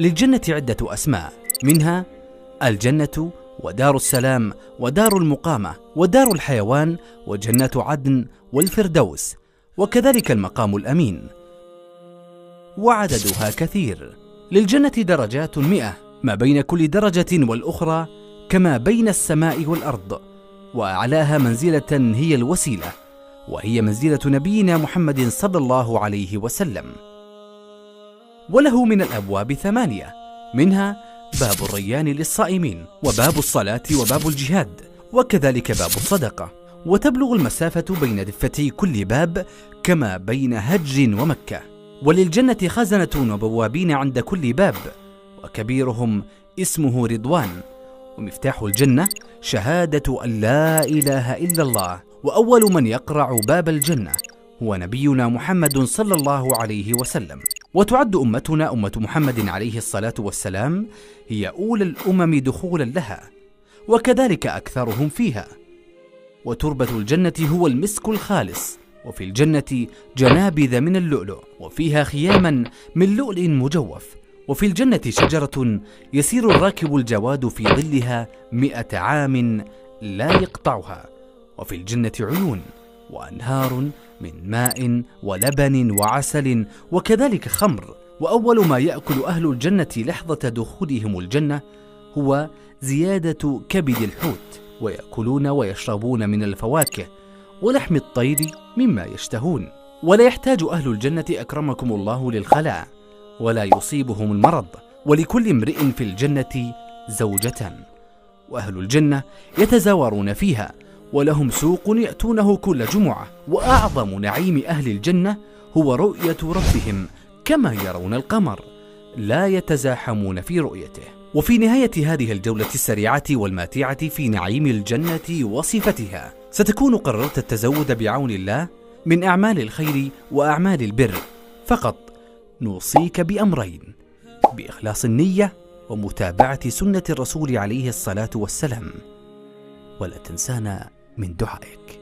للجنة عدة أسماء، منها الجنة ودار السلام ودار المقامة ودار الحيوان وجنة عدن والفردوس، وكذلك المقام الأمين، وعددها كثير. للجنة درجات 100 ما بين كل درجة والأخرى كما بين السماء والأرض، وأعلاها منزلة هي الوسيلة، وهي منزلة نبينا محمد صلى الله عليه وسلم. وله من الأبواب 8، منها باب الريان للصائمين، وباب الصلاة، وباب الجهاد، وكذلك باب الصدقة. وتبلغ المسافة بين دفتي كل باب كما بين هج ومكة. وللجنة خزنة وبوابين عند كل باب، وكبيرهم اسمه رضوان. ومفتاح الجنة شهادة أن لا إله إلا الله. وأول من يقرع باب الجنة هو نبينا محمد صلى الله عليه وسلم. وتعد أمتنا أمة محمد عليه الصلاة والسلام هي أولى الأمم دخولا لها، وكذلك أكثرهم فيها. وتربة الجنة هو المسك الخالص، وفي الجنة جنابذ من اللؤلؤ، وفيها خياما من لؤلؤ مجوف. وفي الجنة شجرة يسير الراكب الجواد في ظلها 100 عام لا يقطعها. وفي الجنة عيون وأنهار من ماء ولبن وعسل، وكذلك خمر. وأول ما يأكل أهل الجنة لحظة دخولهم الجنة هو زيادة كبد الحوت، ويأكلون ويشربون من الفواكه ولحم الطير مما يشتهون. ولا يحتاج أهل الجنة أكرمكم الله للخلاء، ولا يصيبهم المرض. ولكل امرئ في الجنة زوجة، وأهل الجنة يتزاورون فيها، ولهم سوق يأتونه كل جمعة. وأعظم نعيم أهل الجنة هو رؤية ربهم كما يرون القمر، لا يتزاحمون في رؤيته. وفي نهاية هذه الجولة السريعة والماتعة في نعيم الجنة وصفتها، ستكون قررت التزود بعون الله من أعمال الخير وأعمال البر. فقط نوصيك بأمرين: بإخلاص النية ومتابعة سنة الرسول عليه الصلاة والسلام، ولا تنسانا من دعائك.